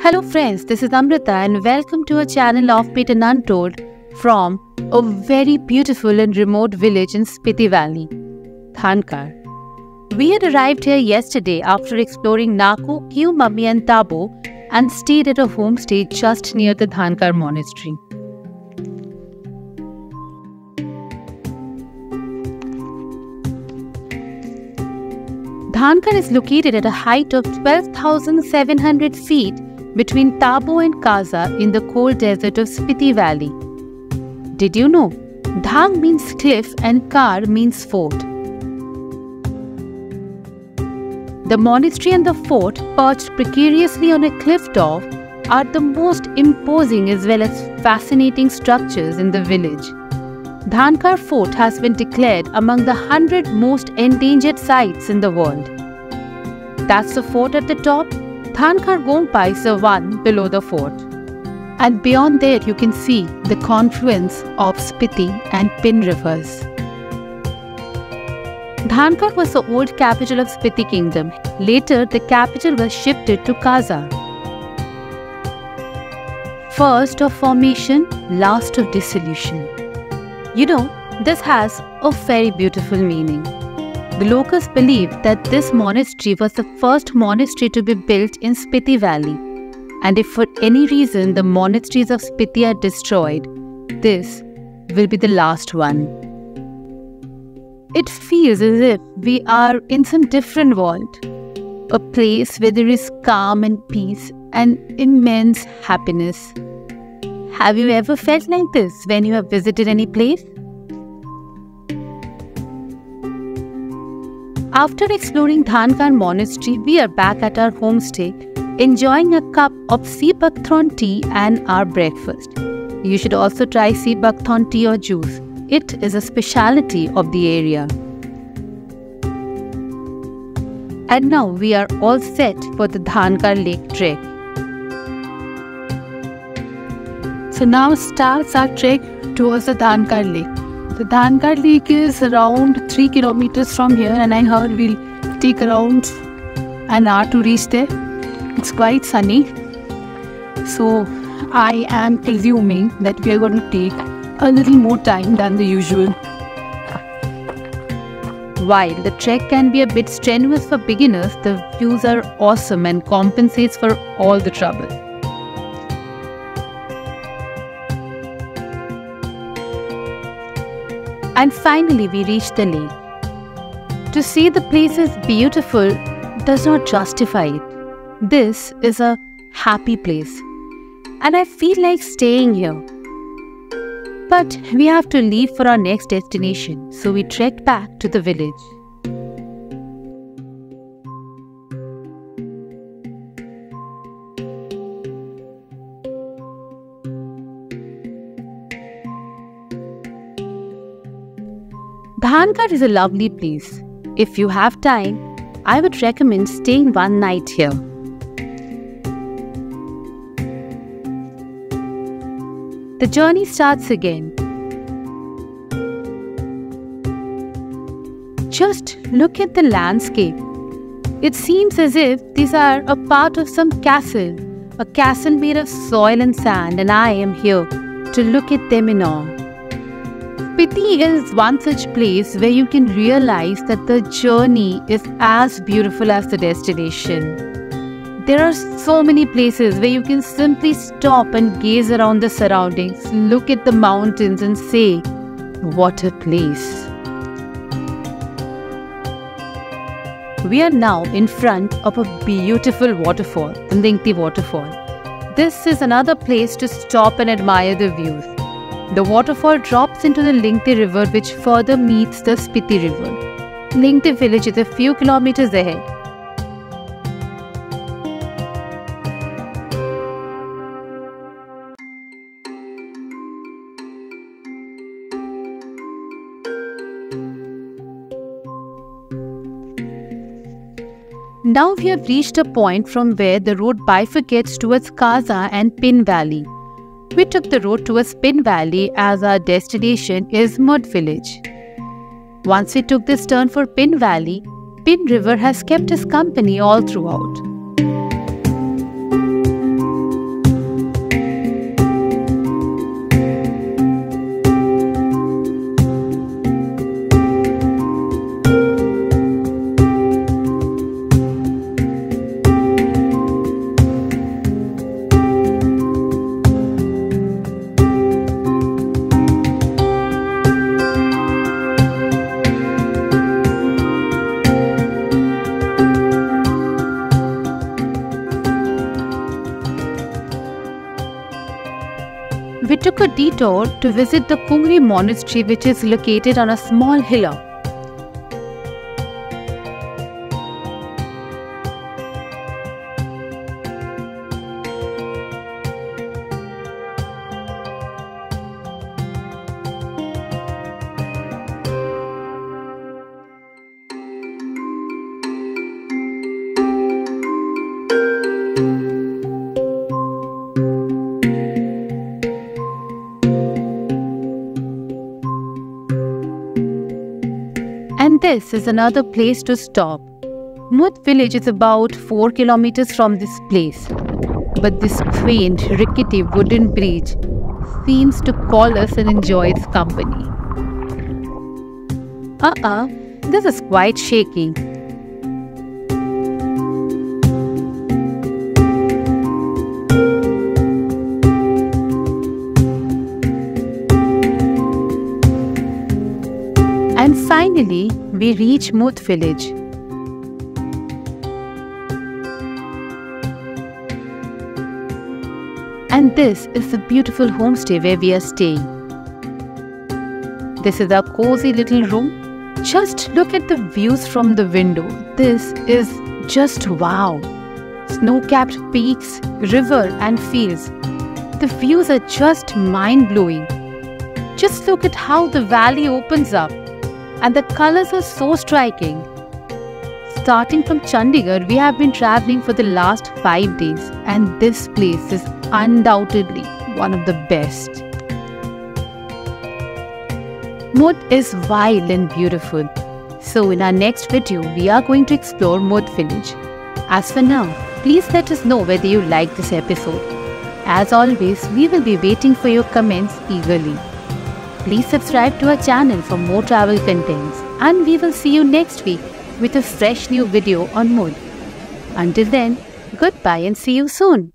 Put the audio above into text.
Hello friends, this is Amrita and welcome to a channel of Pit and Untold from a very beautiful and remote village in Spiti Valley, Dhankar. We had arrived here yesterday after exploring Naku, Kiu Mummy and Tabo and stayed at a homestay just near the Dhankar monastery. Dhankar is located at a height of 12,700 feet between Tabo and Kaza in the cold desert of Spiti Valley. Did you know? Dhang means cliff and Kar means fort. The monastery and the fort, perched precariously on a cliff top, are the most imposing as well as fascinating structures in the village. Dhankar Fort has been declared among the 100 most endangered sites in the world. That's the fort at the top. Dhankar Gompa is the one below the fort. And beyond there you can see the confluence of Spiti and Pin rivers. Dhankar was the old capital of Spiti Kingdom. Later the capital was shifted to Kaza. First of formation, last of dissolution. You know, this has a very beautiful meaning. The locals believe that this monastery was the first monastery to be built in Spiti Valley. And if for any reason the monasteries of Spiti are destroyed, this will be the last one. It feels as if we are in some different world. A place where there is calm and peace and immense happiness. Have you ever felt like this when you have visited any place? After exploring Dhankar Monastery, we are back at our homestay, enjoying a cup of sea buckthorn tea and our breakfast. You should also try sea buckthorn tea or juice. It is a speciality of the area. And now we are all set for the Dhankar Lake trek. So now starts our trek towards the Dhankar Lake. The Dhankar Lake is around 3 kilometers from here and I heard we'll take around an hour to reach there. It's quite sunny. So I am assuming that we are going to take a little more time than the usual. While the trek can be a bit strenuous for beginners, the views are awesome and compensates for all the trouble. And finally we reach the lake. To say the place is beautiful does not justify it. This is a happy place and I feel like staying here. But we have to leave for our next destination, so we trekked back to the village. Dhankar is a lovely place. If you have time, I would recommend staying one night here. The journey starts again. Just look at the landscape. It seems as if these are a part of some castle, a castle made of soil and sand, and I am here to look at them in awe. Spiti is one such place where you can realize that the journey is as beautiful as the destination. There are so many places where you can simply stop and gaze around the surroundings, look at the mountains and say, what a place. We are now in front of a beautiful waterfall, the Lingti waterfall. This is another place to stop and admire the views. The waterfall drops into the Lingti river which further meets the Spiti river. Lingti village is a few kilometers ahead. Now we have reached a point from where the road bifurcates towards Kaza and Pin Valley. We took the road towards Pin Valley as our destination is Mud Village. Once we took this turn for Pin Valley, Pin River has kept us company all throughout. we took a detour to visit the Kungri Monastery, which is located on a small hillock. And this is another place to stop. Mud village is about 4 kilometers from this place. But this quaint, rickety wooden bridge seems to call us and enjoy its company. This is quite shaky. And finally, we reach Mud village. And this is the beautiful homestay where we are staying. This is our cozy little room. Just look at the views from the window. This is just wow. Snow-capped peaks, river and fields. The views are just mind-blowing. Just look at how the valley opens up. And the colors are so striking. Starting from Chandigarh, we have been traveling for the last 5 days, and this place is undoubtedly one of the best. Mud is wild and beautiful. So in our next video, we are going to explore Mud village. As for now, please let us know whether you liked this episode. As always, we will be waiting for your comments eagerly. Please subscribe to our channel for more travel contents, and we will see you next week with a fresh new video on Mud. Until then, goodbye and see you soon.